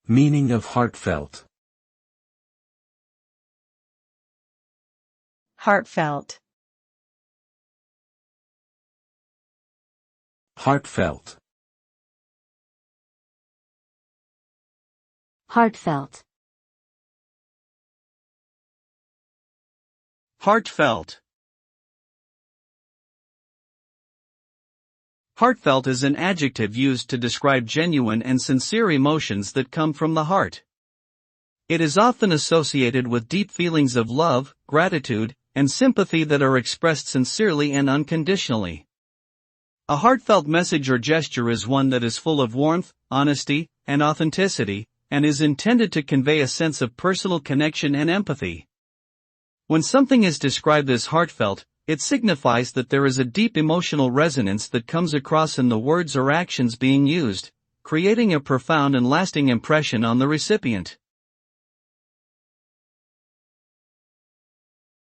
Meaning of heartfelt. Heartfelt. Heartfelt. Heartfelt. Heartfelt. Heartfelt is an adjective used to describe genuine and sincere emotions that come from the heart. It is often associated with deep feelings of love, gratitude, and sympathy that are expressed sincerely and unconditionally. A heartfelt message or gesture is one that is full of warmth, honesty, and authenticity, and is intended to convey a sense of personal connection and empathy. When something is described as heartfelt, it signifies that there is a deep emotional resonance that comes across in the words or actions being used, creating a profound and lasting impression on the recipient.